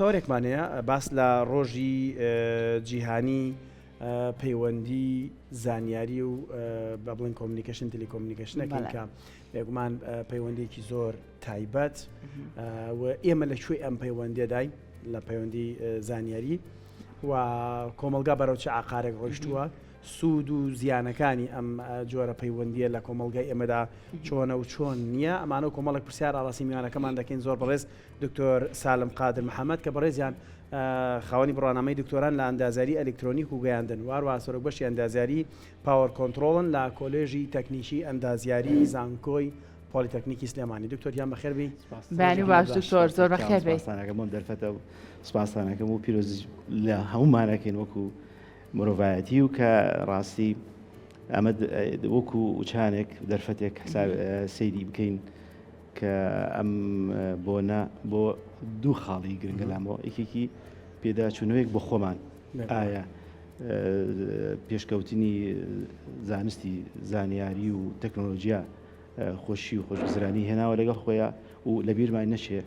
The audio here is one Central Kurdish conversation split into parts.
تۆرێکمانەیە باس لە ڕۆژی جیهانی پەیوەندی زانیاری و بە بڵین کۆمونیکیشن تەلێکۆمونیکیشنەکەین کە بێگومان پەیوەندێکی زۆر تایبەت و ئێمە لەکوێ ئەم پەیوەندێدای لە پەیوەندی زانیاری و کۆمەلگا بەرەو چه عقارێک ڕۆیشتووە سوود و زیانەکانی ئەم جۆرە پەیوەندیە لە کۆمەلگای ئێمەدا چۆنە و چۆن نییە. ئەمانە کۆمەڵک پرسیار ئاڵاسی میوانەکەمان دەکەین زۆر بەڕێز دکتۆر سالم قادر محەممەد کە بەڕێزیان خاوەنی بڕانامەی دکتۆران لە ئەندازیاری ئەلکترۆنیک و گەیاندن واروا سۆرۆک بەشی ئەندازیاری پاوەر کۆنتڕۆڵن لە کۆلێژی تەکنیکی ئەندازیاری زانکۆی پۆلیتەکنیکی سلێمانی. دکتۆریان بەخێربی بانی باش دکتۆر زۆر بەخێربێ سپاسانەکەم دەرفەتە و سپاسانەکەم و پیرۆزی لە هەمومانەکەین وەکو مرۆڤایەتی و کە ڕاستی ئەمە وەکو وچانێک دەرفەتێک سەیری بکەین کە ئەم بۆ دوو خاڵی گرنگە لامەوە یەکێکی پێداچوونەوەیەک بۆ خۆمان ئایا پێشکەوتنی زانستی زانیاری و تەکنۆلۆژیا خۆشی و خۆشگوزرانی هێناوە لەگەڵ خۆیان و لە بیرمان نەچێ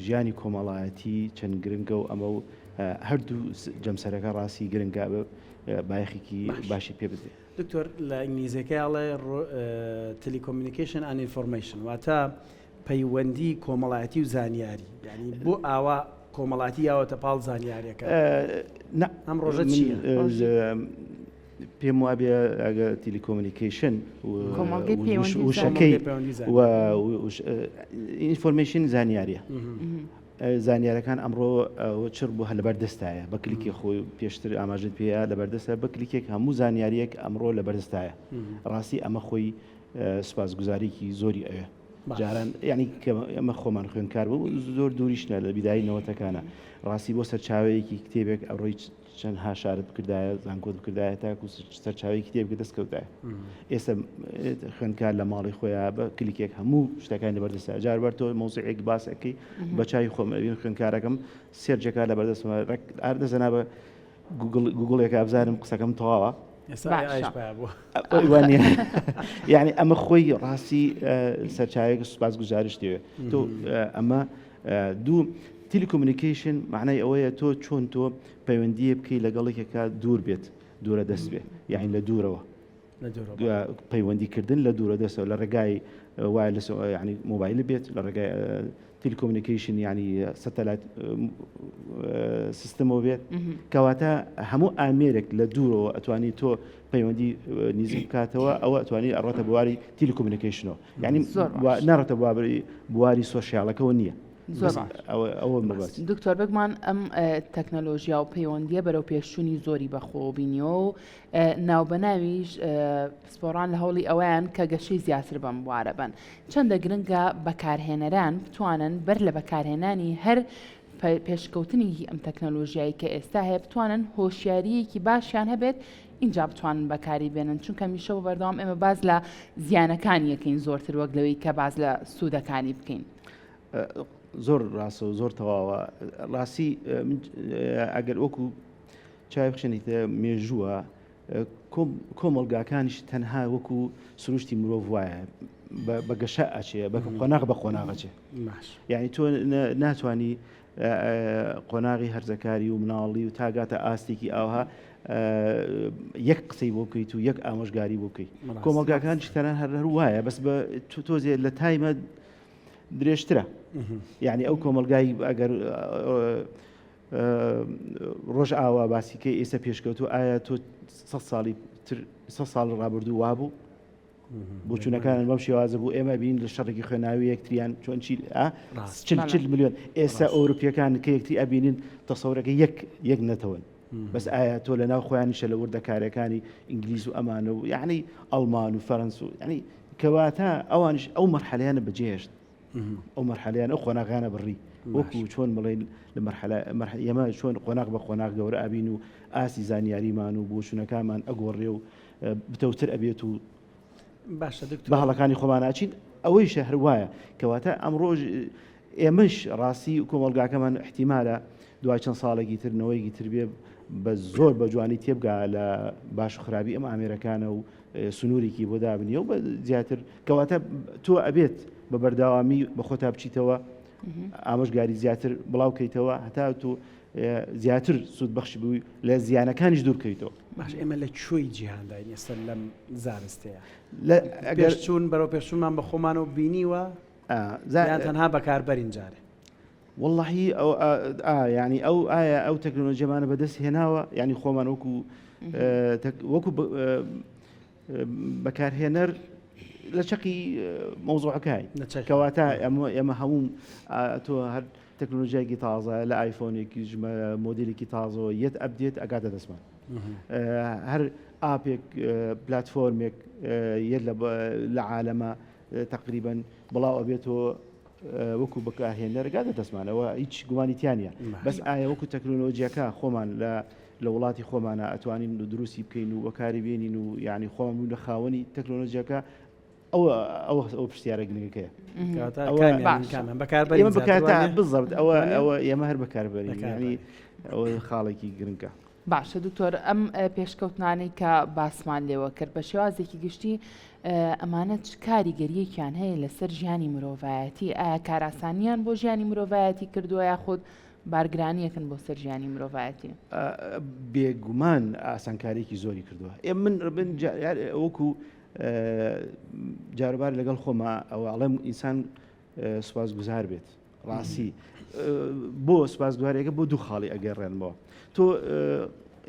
ژیانی کۆمەڵایەتی چەند گرنگە و ئەمە و هەردوو جەمسەرەکە ڕاستی گرنگا بە بایەخێکی باشی پێ بدێ. دکتۆر لە ئینگلیزیەکەیڵێ تەلیکۆمونیکیشن ئەند ئینفۆرمیشن واتە پەیوەندی کۆمەڵایەتی و زانیاری یعنی بۆ ئاوا کۆمەڵاتی یاوەتە پاڵ زانیاریەکە ئەم ڕۆژە چییە؟ پێم وابێ ئەگە تیلیکۆمونیکیشن وشەکەی ئینفۆرمیشن زانیاریە زانیارەکان ئەمڕۆ چڕ بوو هە لەبەردەستایە بە کلیکی خۆی پێشتر ئاماژت پێەیە لەبەردەستە بە کلیکێک هەموو زانیاریەک ئەمڕۆ لەبەردەستایە ڕاستی ئەمە خۆی سوپاسگوزاریکی زۆری ئەوێ جاران یعنی ئەمە خۆمان خوێنکار بوو زۆر دووریشنە لە بیدایی نەوەتەکانە ڕاستی بۆ سەرچاوەیەکی کتێبێک ئەوڕۆی چەندها شارت بکردایە زانکۆت بکردایە تاکو سەرچاوی کتێبکە دەستکەوتایە ئێستا خوێنکار لە ماڵی خۆیان بە کلیکێک هەموو شتەکانی لەبەردەستە جار بەرتەوە مۆزیعێک باسەکەی بە چاوی خۆمەبین خوێنکارەکەم سێرجەکە لەبەردەستمە ئاردەزەنا بە گوگڵێک ئابزارم قسەکەم تەواوە یعنی ئەمە خۆی ڕاستی سەرچاوێک سوپاس گوزارش دەوێت تۆ ئەمە دوو تیلیکۆمونیکیشن معنای ئەوەیە تۆ چۆن تۆ پەیوەندیە بکەی لەگەڵێکێکە دوور بێت دوورە دەست بێت یعنی لە دوورەوە پەیوەندیکردن لە دوورە دەستەوە لە ڕێگای وای لە ینی مۆبایل بێت لە ڕێگای تیلیکۆمونیکیشن ینی سەتەلایت سیستەمەوە بێت کەواتە هەموو ئامێرێک لە دوورەوە ئەتوانی تۆ پەیوەندی نزیک بکاتەوە ئەوە ئەتوانی ئەڕاتە بواری تیلیکۆمونیکیشنەوە ینی نەڕێتە بواری سۆشیالەکەەوە نییە. دکتۆر بگمان ئەم تەکنەلۆژیا و پەیوەندیە بەرەو پێشچوونی زۆری بەخۆبینیەوە و ناوبەناویش سپۆڕان لە هەوڵی ئەویان کە گەشەی زیاتر بەم بوارە بن چەندە گرنگە بەکارهێنەران بتوانن بەر لە بەکارهێنانی هەر پێشکەوتنی ئەم تەکنەلۆژیایی کە ئێستا هەیە بتوانن هۆشیاریەکی باشیان هەبێت اینجا بتوانن بەکاری بێنن چونکە میشە بە بەردەوام ئێمە باز لە زیانەکانی یەکەین زۆرتر وەک لەوەی کە باز لە سوودەکانی بکەین. زۆر ڕاستە و زۆر تەواوە ڕاستی ئەگەر وەکو چای بخشێنیتە مێژووە کۆمەڵگاکانیش تەنها وەکو سروشتی مرۆڤ وایە بە گەشە ئەچێ بە قۆناغ بە قۆناغەچێ یعنی تۆ ناتوانانی قۆناغی هەرزەکاری و مناڵی و تاگاتە ئاستێکی ئاوها یەک قسەی بۆ بکەیت و یەک ئامۆژگاری بۆ بکەیت کۆمەڵگاکانیش تەنها هەر وایە بەس بە تۆزێ لە تایمە درێژترە یعنی ئەو کۆمەلگای ئەگەر ڕۆژ ئاوا باسیکەی ئێستا پێشکەوتو ئایا تۆ 100 ساڵ ڕابردوو وابوو بۆ چوونەکانن بەم شێوازە بوو ئێمە بین لە شەڕێکی خوێناوی یەکتریان چۆن چ ملیۆن ئێستا ئەوروپیەکان کە یەکتری ئەبینین تەسەورەکە یەک نەتەوەن بەس ئایا تۆ لە ناو خۆیانیشە لە وردەکارەکانی ئینگلیز و ئەمانە و یعنی ئەڵمان و فەرەنس و ینی کەواتە ئەوانش ئەو مەرحەلەیانە بەجێهێشت ئەو مەرحەلەیان ئەو قۆناغانە بڕی وەکو چۆن بڵێن لە ئێمە چۆن قۆناغ بە قۆناغ گەورە ئابین و ئاسی زانیاریمان و بۆچوونەکانمان ئەگۆڕێ و بتەوتر ئەبێت و بە هەڵەکانی خۆماناچین ئەوەی شەهر وایە کەواتە ئەمڕۆ ئێمەش ڕاستی کۆمەڵگاکەمان احتیمالە دوای چەند ساڵێکی ترنەوەیکی تر بێ بە زۆر بە جوانی تێبگا لە باش و خراپی ئەم ئامێرەکانە و سنوورێکی بۆ دابنیە و بە زیاتر کەواتە تۆ ئەبێت بە بەرداوامی بە خۆتا بچیتەوە ئامۆژگاری زیاتر بڵاو بکەیتەوە هەتا تۆ زیاتر سوود بەخش بووی لە زیانەکانیش دوور بکەیتەوە. باش ئێمە لە کوێی جیهانداین ئێستا لەم زانستەیە پێشچوون بەرەو پێشچوونمان بە خۆمانەوە بینیوە یان تەنها بەکاربەرین جارێ واللهی ینی ئایا ئەو تەکنۆلۆژیەمانە بەدەست هێناوە ینی خۆمان وەکو بەکارهێنەر لە چەقی مۆزوعەکەی کەواتە ئێمە هەموو تۆ هەر تەکنۆلۆژیایکی تازە لە ئایفۆنێکی مۆدیلێکی تازەوە یەت ئەپدێت ئەگاتە دەستمان هەر ئاپێک پلاتفۆرمێک یەت لە عالەمە تقریبا بڵاو ئەبێتەوە وەکو بەکارهێنەر ئەگاتە دەستمانەوە هیچ گومانی تیانە بەس ئایا وەکو تەکنۆلۆژیەکە خۆمان لە وڵاتی خۆمانە ئەتوانین دروستی بکەین و وەکاری بێنین و یعنی خۆمان بوون لە خاوەنی تەکنۆلۆژیەکە ئەو پرسیارە گرنگەکەیە بزەبت ئەوە ئێمە هەر بەکاربەرین ینی ئەوە خاڵێکی گرنگە. باشە دکتۆر ئەم پێشکەوتنانەی کە باسمان لێوە کرد بە شێوازێکی گشتی ئەمانە چ کاریگەریەکیان هەیە لەسەر ژیانی مرۆڤایەتی ئایا کاراسانیان بۆ ژیانی مرۆڤایەتی کردووە یاخود بارگرانیەکن بۆ سەر ژیانی مرۆڤایەتی؟ بێگومان ئاسانکاریی زۆری کردووە. من وەکو جاربار لەگەڵ خۆمە ئەوە ئەڵێم ئینسان سوپاسگوزار بێت ڕاستی بۆ سوپاسگوزارێکە بۆ دوو خاڵی ئەگەڕێنەوە تۆ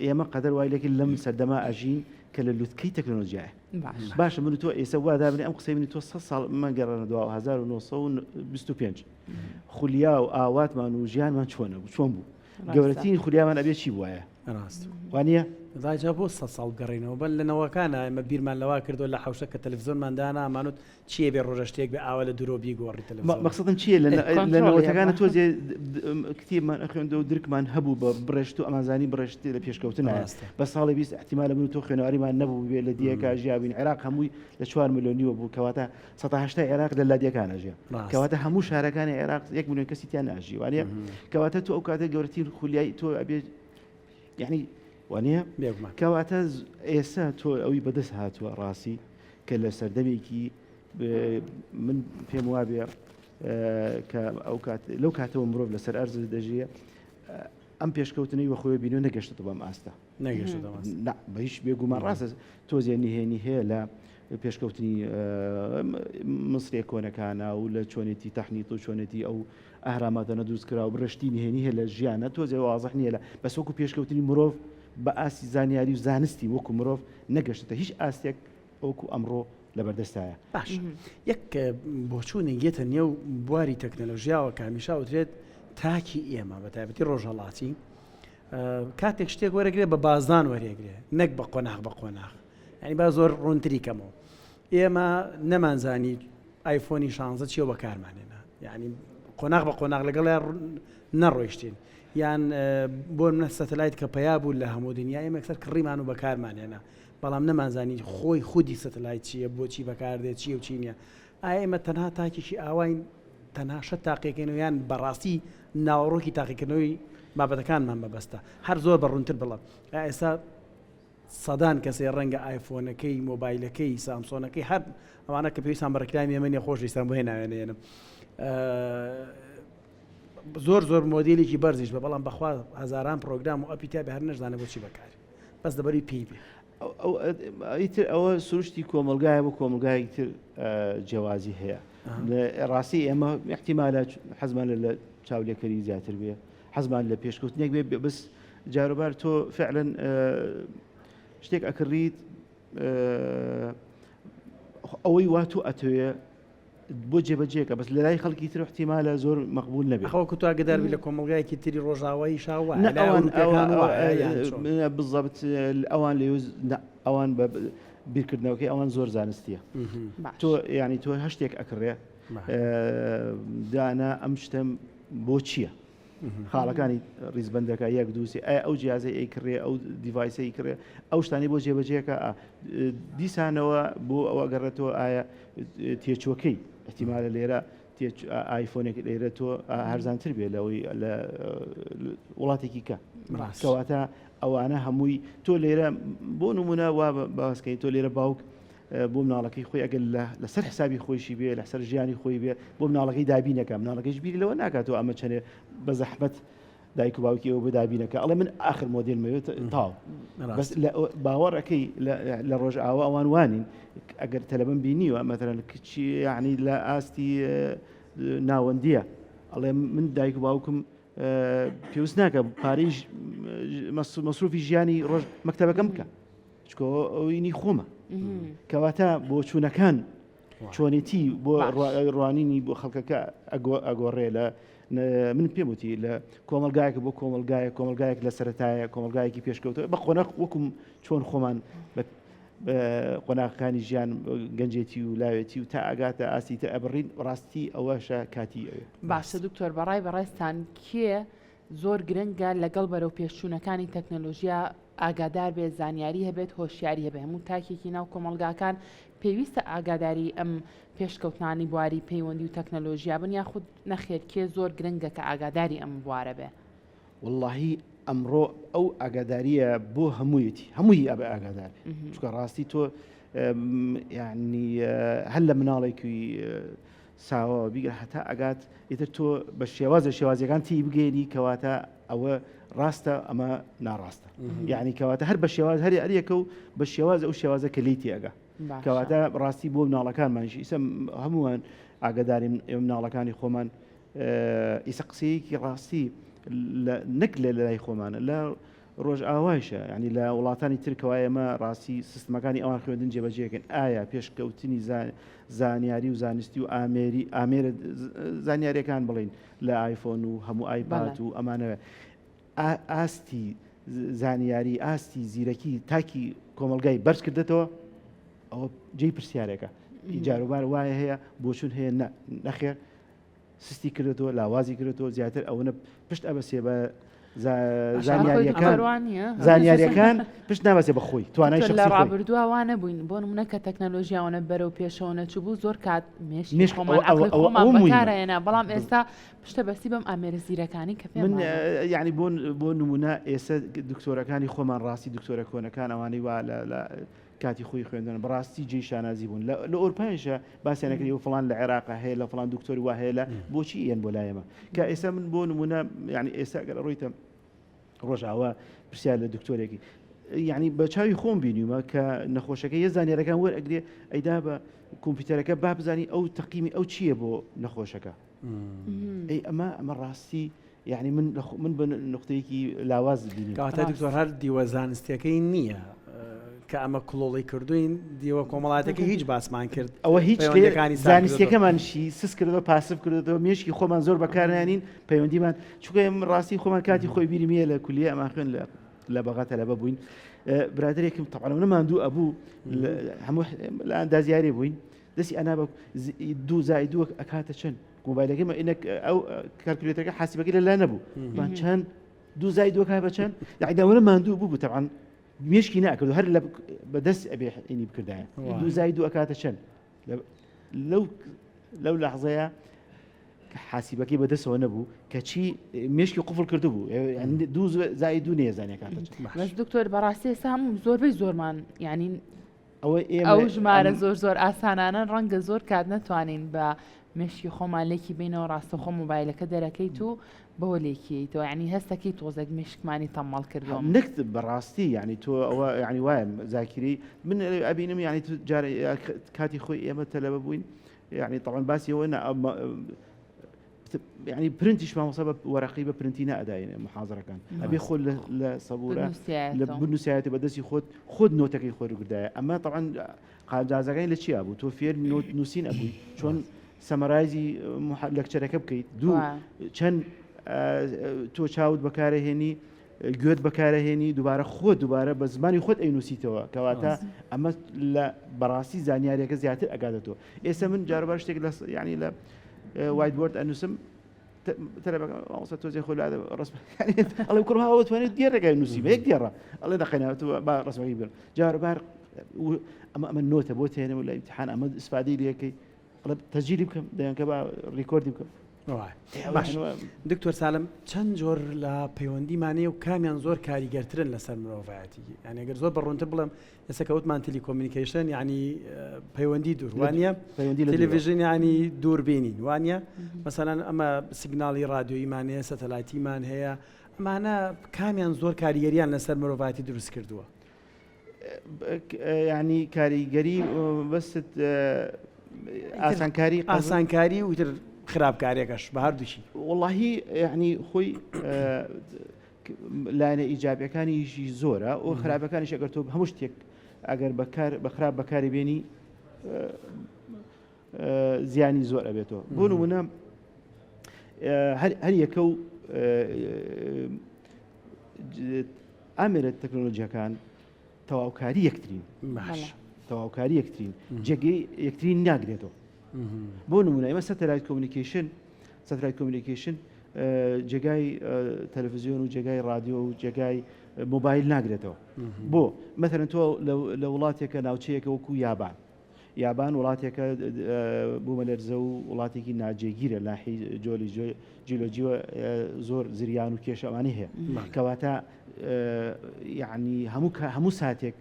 ئێمە قەدەر وای لێکی لەم سەردەما ئەژین کە لە لوتکەی تەکنۆلۆژیایە باشە من تۆ ئێستا وا دابنێ ئەم قسەی منی تۆ 100 ساڵ مەگەڕێنە دو 1925 خولیا و ئاواتمان و ژیانمان چۆن بوو گەورەترین خولیامان ئەبێ چی بووایە ڕاست وانە داجا بۆ 100 ساڵ گەڕینەوە بەل لەنەوەکانە ئەمە بیرمان لەوا کردو لە حوشە کە تەلەڤیزۆنماندانا ئەمانوت چیە بێ ڕۆژە شتێک بێ ئاوا لە درۆبی گۆڕی تەلەڤیزۆن مەقسەدم چییە لە نەوەتەکانە تۆزێ کتێبمان ئەخوێندەوە و درکمان هەبوو بە بڕێشت و ئەمانزانی بڕێشتی لە پێشکەوتن بە ساڵی 20 احتیمالە من و تۆ خوێنەوەریمان نەبوو بێ لە دیەکە ژیاوین عێراق هەمووی لە 4 ملیۆنیوە بوو کەواتە 180 عێراق لە لادیەکانە ژێ کەواتە هەموو شارەکانی عێراق 1 ملیۆن کەسی تیان ناژی وانە کەواتە تۆ ئەو کاتە گەورەترین خولیای تۆ ئەبێ یعنی وانە کەواتە ئێستا تۆ ئەوی بەدەست هاتووە ڕاستی کە لە سەردەمێکی من پێم وابێ کە لەو کاتەوە مرۆڤ لەسەر ئەرز دەژیە ئەم پێشکەوتنەی وەخۆی بینۆ نەگەشتە بەم ئاستا بە هیچ بێگومان ڕاستە تۆزیێ نهێنی هەیە لە پێشکەوتنی مسرێ کۆنەکانە و لە چۆنێتی تەحنیت و چۆنێتی ئەو ئاهراماتە نەدروست کرا و بڕشتی نهێنی هەیە لە ژیانە تۆزێ وازەح نییە لە بەس وەکو پێشکەوتنی مرۆڤ بە ئاسی زانیاری و زانستی وەکو مرۆڤ نەگەشتە هیچ ئاستێک وەکو ئەمڕۆ لەبەردەستایە. باش یەک بۆچوونی گێتە نێو بواری تەکنەلۆژیاوە کامیشا وترێت تاکی ئێمە بە تایبەتی ڕۆژهەڵاتی کاتێک شتێک وەرەگرێت بە بازدان وەرێگرێ نەک بە قۆناغ بە قۆناغ ینی با زۆر ڕوونتری کەمەوە ئێمە نەمانزانی ئایفۆنی 16 چیە بەکارمانێنە ینی قۆناغ بە قۆناغ لەگەڵ نەڕۆیشتین یان بۆ منە سەتەلایت کە پیا بوو لە هەموو دنیا ئێمە ئەکسەر کڕیمان و بەکارمانێنە بەڵام نەمانزانی خۆی خودی سەتەلایت چییە بۆچی بەکاردێت چی و چی نییە ئایا ئێمە تەنها تاکێکی ئاواین تەنها شە تاقیەکەینەوە یان بەڕاستی ناوەڕۆکی تاقیکردنەوەی بابەتەکانمان بەبەستە هەر زۆر بەڕوونتر بڵم ئێستا سەدان کەسێ ڕەنگە ئایفۆنەکەی مۆبایلەکەی سامسۆنەکەی هەر ئەوانە کە پێویستان بە ڕێکلامی ئێمە نیە خۆشویستان بۆ هێناوێنێنم زۆر مۆدیلێکی بەرزیش بە بەڵام بەخوا هەزاران پرۆگرام و ئەپی تا بە هەر نەشدانە بۆچی بەکاری بەس دەبەری پێی بێ ئیتر ئەوە سروشتی کۆمەلگایە بۆ کۆمەلگایەکی تر جیاوازی هەیە ڕاستی ئێمە احتیمالە حەزمان لە چاولێکەری زیاتر بێ حەزمان لە پێشکەوتنێک بێ بەس جاروبار تۆ فعلا شتێک ئەکڕیت ئەوەی وا تۆ ئەتەوێ بۆ جێبەجێکە بەس لە لای خەڵکی تر احتیمالە زۆر مەقبول نەبێت خەوەکو تو ئاگداربی لە کۆمەلگایەکی تری ڕۆژاوایی شاوە بزەبت ئەوان لە ئەوان بە بیرکردنەوەکەی ئەوان زۆر زانستیە تۆ ینی تۆ هەشتێک ئەکڕێ دانا ئەم شتم بۆ چییە خاڵەکانی ڕیزبندەکە یەک دووسی ئەو جیازەی ئەیکڕێ ئەو دیڤایسی کڕێ ئەو شتانی بۆ جێبەجێەکە دیسانەوە بۆ ئەوە گەڕێتەوە ئایا تێچۆکەی احتیمالە لێرە ئایفۆنێک لێرە تۆ هەرزانتر بێ لەوەی لە وڵاتێکی کە کەواتە ئەوانە هەمووی تۆ لێرە بۆ نمونە وا باسکەی تۆ لێرە باوک بۆ مناڵەکەی خۆی ئەگەر لەسەر حسابی خۆشی بێ لەسەر ژیانی خۆی بێ بۆ مناڵەکەی دابینەکە مناڵەکەیش بیری لەوە ناکاتەوە ئەمە چەنێ بە زەحمەت دایک و باوکی ئەوە بەدابینەکە ئەڵێ من آخر مۆدێل مەوێت تاو بەس باوەڕەکەی لە ڕۆژ ئاوە ئەوان وانین ئەگەر تەلەبەن بینیوە مەتەرەن کچی یعنی لە ئاستی ناوەندیە ئەڵێ من دایک و باوکم پێویست ناکە پارەی مەسروفی ژیانی ڕۆژ مەکتەبەکەم بکە چکۆ ئەوینی خۆمە کەواتە بۆ چوونەکان چۆنێتی بۆ ڕوانینی بۆ خەڵکەکە ئەگۆڕێ لە من پێم وتی لە کۆمەلگایەک بۆ کۆمەلگایەک لە سەرەتایە کۆمەلگایەکی پێشکەوتە بە قۆناق وەکم چۆن خۆمان قۆناغەکانی ژیان گەنجێتی و لاوێتی و تا ئاگاتە ئاسیتە ئەبڕین ڕاستی ئەوەشە کاتی ئەوێ باشە دکتۆر بەڕێستان کێ زۆر گرنگە لەگەڵ بەرەو پێشچوونەکانی تەکنۆلۆژیا ئاگادار بێت زانیاری هەبێت هۆشیاری هەبێت هەموو تاکێکی ناو کۆمەلگاکان پێویستە ئاگاداری ئەم پێشکەوتانی بواری پەیوەندی و تەکنۆلۆژیا بن یاخود نەخێر کێ زۆر گرنگە کە ئاگاداری ئەم بوارە بێ واللهی ئەمڕۆ ئەو ئاگاداریە بۆ هەمووی ئەبێ ئاگادار چکە ڕاستی تۆ یعنی هەر لە مناڵێکی ساوە بیگە هەتا ئەگات ئیتر تۆ بە شێوازەکان تی بگەێنی کەواتە ئەوە ڕاستە ئەمە ناڕاستە یعنی کەواتە هەر بە شێواز هەری ئەریەکە و بە شێواز ئەو شێوازە کە لیتی ئەگە کەواتە ڕاستی بۆ مناڵەکانمانشی ئیسە هەمووان ئاگداری مناڵەکانی خۆمان ئیسە قسەیەکی ڕاستی نەک لە لای خۆمانە لە ڕۆژ ئاوایشە ینی لە وڵاتانی ترکەوە ئێمە ڕاستی سیستمەکانی ئەوان خوێندن جێبەجێکن ئایا پێشکەوتنی زانیاری و زانستی و ئامێرە زانیاریەکان بڵین لە ئایفۆن و هەموو ئایپات و ئەمانەوە ئاستی زانیاری ئاستی زیرەکی تاکی کۆمەلگای بەرز کردێتەوە ئەوە جێی پرسیارێکە ئیجاروبار وایە هەیە بۆچون هەیە نەخێر سستی کردێتەوە لاوازی کردێتەوە زیاتر ئەوەنە پشت ئەبەسێ بە زانیاریەکان پشت نابەسێ بەخۆی توانای لە ڕابردووانە بووین بۆ نمونەکە تەکنەلۆژیاوانە بەرەو پێشەوەنە چوو بوو زۆر کات خۆمان بەکارهێنا بەڵام ئێستا پشتە بەسی بەم ئامێرە زیرەکانی کە من یعنی بۆ نمونە ئێستا دکتۆرەکانی خۆمان ڕاستی دکتۆرە کۆنەکان ئەوانەی وا لە کاتی خۆی خوێندن بەڕاستی جێی شانازی بوون لە ئۆرپایشە باسییانەکەی و فڵان لە عێراقا هەیە لە فڵان دکتۆری وا هەیە لە بۆچی ئێن بۆ لایەمە کە ئێستا من بۆ نمونە یعنی ئێستا گەر ڕۆیتە ڕۆژاوە پرسیار لە دکتۆرێکی یعنی بە چاوی خۆم بینیمە کە نەخۆشەکە یە زانیارەکان وەرئەگرێ ئەیدا بە کۆمپیوتەرەکە با بزانی ئەو تەقیمی ئەو چییە بۆ نەخۆشەکە ئەی ئەمە ڕاستی یعنی من بە نقطەیەکی لاواز بینی کاتە دکتۆر هەر دیوە زانستیەکەی نییە کە ئەمە کڵۆڵی کردوین دیوە کۆمەڵاتەکە هیچ باسمان کرد ئەوە هیچ زانستیەکەمانشی سس کردەوە پاسف کردەوە مێشکی خۆمان زۆر بەکارێنین پەیوەندیمان چونکە ڕاستی خۆمان کاتی خۆی بیری میە لە کولیە ئەمان خوێن لە بەغا تەلەبە بووین برادێکم تەقالەوە ماندوو ئەبوو هەموو لە ئەندازیارێ بووین دەستی ئەنا بە 2 ئەکاتە چەند مۆبایلەکەی ئەو کالکولێتەرەکە حاسیبەکەی لەلا نەبوو مان چەند 2 کات بە چەند یعنی ماندوو بوو طبعاً مێشکی ناکرد هەر بەدەست ئەبێ ئینی بکردایە 2 ئەکاتە چەند لەو لەحظەیە حاسیبەکەی بەدەستەوە نەبوو کە چی مێشکی قوفڵ کرده بوو 2 نێزانەکاتە بەس دکتۆر بەڕاستی ئێستا زۆربەی زۆرمان یعنی ئەو ژمارە زۆر ئاسانانە ڕەنگە زۆر کات نەتوانین بە مێشکی خۆمالێکی بینەوە ڕاستەخۆ مۆبایلەکە دەرەکەیت و بەوە لێکیتەوە ینی هەستەکەی تۆزێک مشکمانی تەماڵ کردەوە نەکت بەڕاستی یعنی تۆ ئەوە ینی وایە زاکری من ئەبینم یعنی کاتی خۆی ئێمە تەلەبە بووین یعنی طبعا باسی ئەوە يعني برنتش ما مصاب ورقي ببرنتي نأداين محاضرة كان أبي خل لصبورة لبنوسيات بدرس خد نوتك يخور قدايا أما طبعا قاعد جازعين لشيء أبو توفير نوت نوسين أبوي شون سمرايزي لكتشر كبكي دو كان تو شاود بكاره هني جود بكاره هني دوباره بزماني خود أي نوسيتوا كواتا أما لا براسي زانياري كزياتر أقعدته إيش من جاربارش تقول يعني لا وايت بورد أنوسم ترى بقى وصلت توزيع خلوا هذا رسم يعني الله يكرمها هو تواني ديرة قاعد نسيبه هيك ديرة الله دخلنا تو رسم كبير جار بار أما النوتة بوتة هنا ولا امتحان أما استفادي لي كي الله تسجيلي بكم ده كبا ريكوردي بكم باش دکتۆر سالم چەند جۆر لە پەیوەندیمانەیە و کامیان زۆر کاریگەرترن لەسەر مرۆڤایەتی یعنی ئەگەر زۆر بەڕوونتر بڵێم ئێستا کەوتمان تەلیکۆمینیکیشن یعنی پەیوەندی دوور وانە تەلەڤیژن ینی دووربینین وانە مەسەلەن ئەمە سیگناڵی رادیۆییمانەیە سەتەلایتیمان هەیە ئەمانە کامیان زۆر کاریگەریان لەسەر مرۆڤایەتی دروست کردووە یعنی کاریگەری بەست ئاسانکاری وتر خراپکاریەکەش بە هەردووشی واللهی یعنی خۆی لایەنە ئیجابیەکانیشی زۆرە و خراپەکانیش ئەگەر تۆ هەموو شتێک ئەگەر بە خراپ بەکاری بێنی زیانی زۆر ئەبێتەوە بۆ نمونە هەر یەکە و ئامێرە تەکنۆلۆژیەکان تەواوکاری یەکترین تەواوکاری یەکترین جێگەی یەکترین ناگرێتەوە بۆ نمونە ئێمە سەتەلایت کۆمونیکیشن جێگای تەلەڤیزیۆن و جێگای رادیۆ و جێگای مۆبایل ناگرێتەوە بۆ مەثەڵەن تۆ لە وڵاتێکە ناوچەیەکە وەکو یابان وڵاتێکە بوومە لەرزە و وڵاتێکی ناجێگیرە لاحی جیۆلۆجیوە زۆر زریان و کێشە ئەوانەی هەیە کەواتە یعنی هەموو ساتێک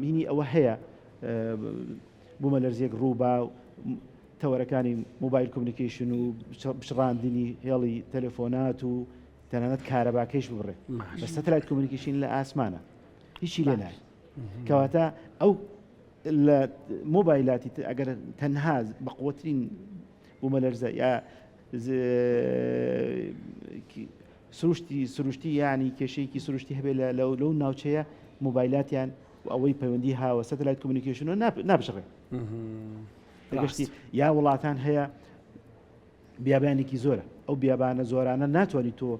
مینی ئەوە هەیە بوومە لەرزێک ڕووبا تەوەرەکانی موبایل کۆمونیکیشن و بشڕاندنی هێڵی تەلەفۆنات و تەنانەت کارەباکەیش ببڕێ بە سەتەلایت کۆمونیکیشن لە ئاسمانە هیچی لێ نایە کەواتە ئەو لە مۆبایلاتی ئەگەر تەنها بە قوترین بوومە لەرزە یا سروشتی یعنی کێشەیەکی سروشتی هەبێت لەو ناوچەیە مۆبایلاتیان ئەوەی پەیوەندی هاوە سەتەلایت کۆمونیکیشنەوە نابژڕێ گەشتی یا وڵاتان هەیە بیابانێکی زۆرە ئەو بیابانە زۆرانە ناتوانانی تۆ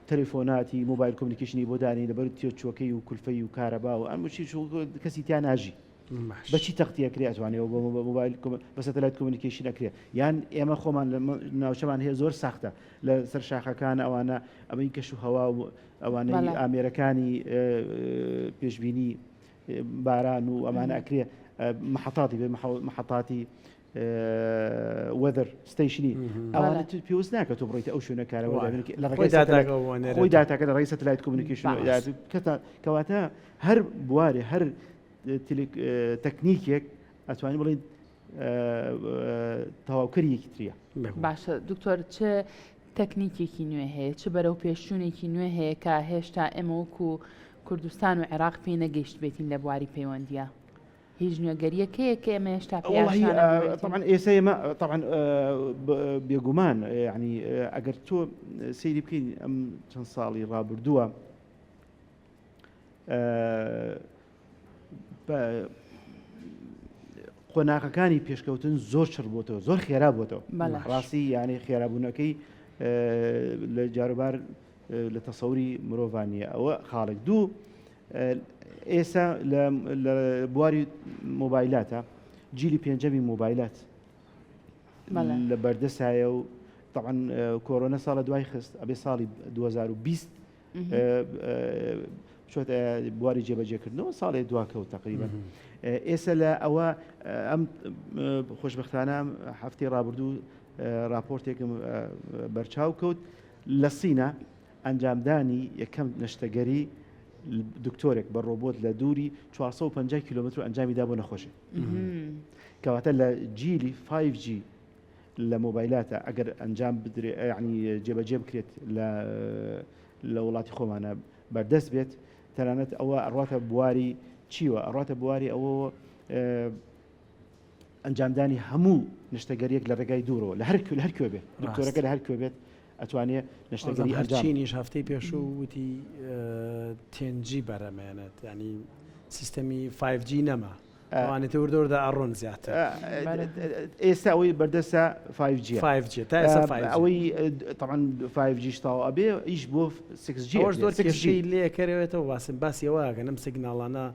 تەلەفۆناتی مۆبایل کۆمونیکیشنی بۆ دانی لەبەر تێچۆکەی و کولفەی و کارەبا و ئەمشی کەسی تیان ناژی بەچی تەختیەکرێ ئەتوانێت بە مۆبایل بە سەتەلایت کۆمونیکیشن ئەکرێ یان ئێمە خۆمان لە ناوچەمان هەیە زۆر ساختە لە سەر شاخەکان ئەوانە ئەمەی کەش و هەوا و ئەوانەی ئامێرەکانی پێشبینی باران و ئەمانە ئەکرێ محطاتی بێ محطاتی وەدر ستیشنی ئەوانە پێویست ناکە تۆ بڕیتە ئەو شوێنە کارەوە خۆی داتاکە لە ڕێی سەتەلایت کۆمونیکیشن کەواتە هەر بوارێ هەر تەکنیکێک ئەتوانین بڵین تەواوکەریەکی تریە باشە دکتۆر چه تەکنیکێکی نوێ هەیە چ بەرەو پێشچوونێکی نوێ هەیە کە هێشتا ئێمە وەکو کوردستان و عێراق پێی نەگەیشت بێتین لە بواری پەیوەندیە هیچ نوێگەریەکەیە کە ئێمە هێشتا طبعا ئێستا ئێمە طبعا بێگومان یعنی ئەگەر تۆ سەیری بکەین ئەم چەند ساڵی ڕابردووە قۆناغەکانی پێشکەوتن زۆر چڕ بۆتەوە زۆر خێرا بۆتەوە ڕاستی یعنی خێرابوونەکەی لە جاروبار لە تەسەوری مرۆڤانیە ئەوە خاڵێک دوو ئێستا لە بواری مۆبایلاتە جیلی پێنجەمی مۆبایلات لە بەردەسایە و طبعا کۆرۆنە ساڵە دوای خست ئەبێ ساڵی 2020 شۆتە بواری جێبەجێکردنەوە ساڵی دواکەوت تقریبا ئێستا لە ئەوە ئەم خۆشبەختانە هەفتەی ڕابردوو راپۆرتێکم بەرچاو کەوت لە سینە ئەنجامدانی یەکەم نەشتەگەری دکتۆرێک بە ڕۆبۆت لە دووری 450 کیلومتر ئەنجامیدا بۆ نەخۆشی کەواتە لە جیلی 5G لە مۆبایلاتە ئەگەر ئەنجام بدرێ یعنی جێبەجێ بکرێت لە وڵاتی خۆمانە بەردەست بێت تەنانەت ئەوە ئەڕاتە بواری چیوە ئەڕاتە بواری ئەوە ئەنجامدانی هەموو نیشتەگەریەک لە ڕێگای دوورەوە لە هەرکوێ بێت دکتۆرەکە لە هەرکوێ بێت ئەتوانێت نەشتەگەری هەرچینیش هەفتەی پێش و وتی تێنجی بەرەمێنێت ینی سیستەمی 5G نەما ئەوانێتە وردەوردە ئەڕۆن زیاتر ئێستا ئەوەی بەردەسە 5G ئەوەی طبعا 5G تاوە ئەبێ ئیش بۆ 6G زۆر کێشەی لێکەرێتەوە باسیەوە گەنم سیگناڵانە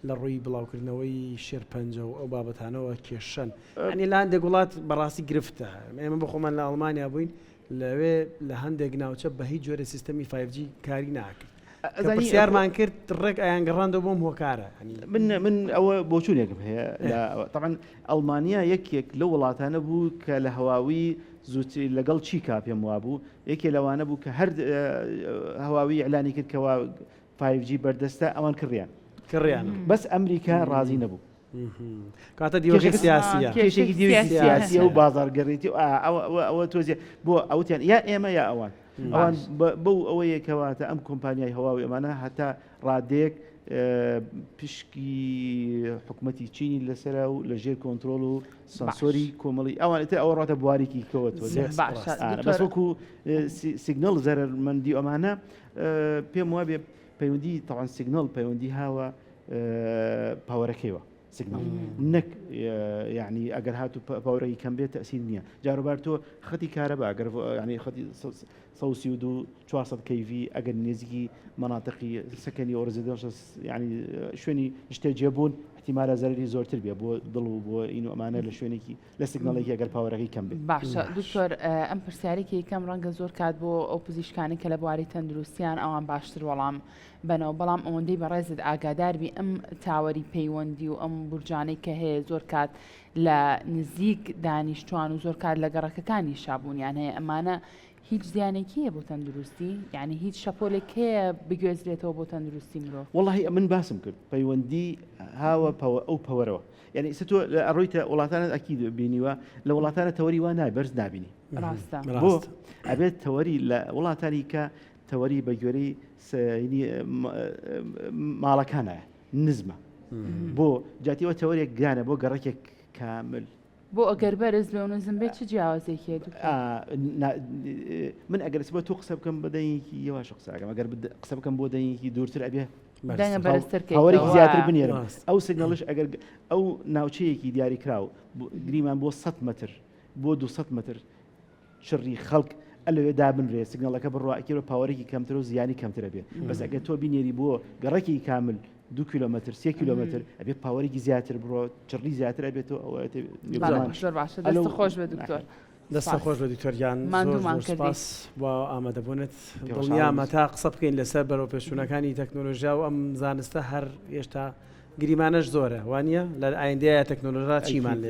لە ڕووی بڵاوکردنەوەی شێرپەنجە و ئەو بابەتانەوە کێشەن ئەنی لە هەندێک وڵات بەڕاستی گرفتە ئێمە بە خۆمان لە ئەڵمانیا بووین لەوێ لە هەندێک ناوچە بە هیچ جۆرە سیستەمی 5G کاری ناکرد پرسیارمان کرد ڕێک ئایان گەڕاندەوە بۆم هۆکارە من ئەوە بۆچوونێکم هەیە طبعا ئەڵمانیا یەکێک لە وڵاتانە بوو کە لە هەواوی زووتر لەگەڵ چیکا پێم وابوو یەکێ لەوانە بوو کە هەر هەواوی ئەعلانی کرد کەوا 5G بەردەستە ئەوان کڕیان بەس ئەمریکا ڕازی نەبوو کاتە دیوەژێک سیاسیە کێشێکی دیوەژی سیاسی و بازارگەڕێتی ئەوە تۆزیە بۆ ئەوتیان یا ئێمە یا ئەوان بەو ئەوەیە کەواتە ئەم کۆمپانیای هەواوی ئەمانە هەتا ڕادێک پشکی حکوومەتی چینی لەسرە و لە ژێر کۆنتترۆل و سانسۆری کۆمەڵی ئەوانێتە ئەوە ڕاتە بواریکی کەوتوە بەسوەکو سیگنەڵ زەرمەندی ئەمانە پێم وابێ پەیوەندی تاوان سیگنەڵ پەیوەندی هاوە پاوەرەکەیوە سیگنال نەک یعنی ئەگەر هاتو پاوەڕێی کەم بێت تەسیر نییە جاروبار تۆ خەتی کارەبا ئەگەر ینی خەتی 400 kV ئەگەر نێزیکی مناطقی سەکەنی ئۆرزدەش ینی شوێنی شتێ جێبوون احتیمالە زەرری زۆرتر بێ بۆ دڵ و بۆ ئین و ئەمانە لە شوێنێکی لە سیگناڵێکی ئەگەر پاوەڕێی کەم بێت باشە دوکتۆر ئەم پرسیارێکی کەم ڕەنگە زۆر کات بۆ ئەو پزیشکانی کە لە بواری تەندروستیان ئەوان باشتر وەڵام بنەوە بەڵام ئەوەندەی بەڕێزت ئاگاداربی ئەم تاوەری پەیوەندی و ئەم بورجانەی کە هەیە زۆر کات لە نزیک دانیشتوان و زۆر کات لە گەڕەکەکانی شابوونیان هەیە ئەمانە هیچ زیانێکیە بۆ تەندروستی یعنی هیچ شەپۆلێک هەیە بگوێزرێتەوە بۆ تەندروستی مرۆڤ والله من باسم کرد پەیوەندی هاوە ئەو پەوەرەوە یعنی ستۆ لە ئەڕۆیتە وڵاتانە ئەکید بینیوە لە وڵاتانە تەوەری وا نای بەرز نبینی ڕاستە بۆ ئەبێت تەوەری لە وڵاتانی کە تەوەری بە گوێرەی ماڵەکانە نزمە بۆ جاتیەوە تەوەرێک گرانە بۆ گەڕێکێک کامل بۆ ئەگەر بەرز بێ و نزم بێت چ جیاوازێکی من ئەگەر بە تۆ قسە بکەم بەدەنگی یەواش قساکەم ئەگەر قسە بکەم بۆ دەنگی دوورتر ئەبێ هەوەرێکی زیاتر بنێرم ئەو سیگنەڵش ئەگەر ئەو ناوچەیەکی دیاری کراو گریمان بۆ 100 متر بۆ 200 متر شڕی خەڵک ئەلوێ دابنرێ سیگنەڵەکە بڕواکیرە پاوەرێکی کەمتر و زیانی کەمترە بێ بەس ئەگەر تۆ بینێری بۆ گەڕێکی کامل 2 کیلومتر 3 کیلومتر ئەبێ پاوەرێکی زیاتر بڕۆ چڕی زیاتر ئەبێتەوە ئەوە زۆر باشە دەست خۆش بێ دکتۆر دەستە خۆش بە دیکتۆریان سپاس بۆ ئامادەبوونت دڵنیامە تا قسە بکەین لەسەر بەرەو پێشوونەکانی تەکنۆلۆژیا و ئەم زانستە هەر هێشتا گریمانەش زۆرە وانە لە ئایندەیە تەکنۆلۆژیا چیمان لێ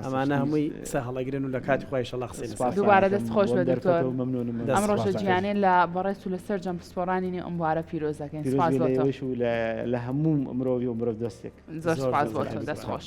ئەمانە هەمووی قسە هەڵەگرن و لە کاتی خۆی ئەڵڵا قسەین دووبارە دەست خۆش بە دکتۆر ئەم ڕۆژە گیانێ لە بەڕێز و لەسەر جەم پسپۆڕانی ئەم بوارە پیرۆزەکەین سپاس بۆ تۆ لە هەموو مرۆڤی و مرۆڤ دەستێک زۆر سپاس بۆ تۆ دەست خۆش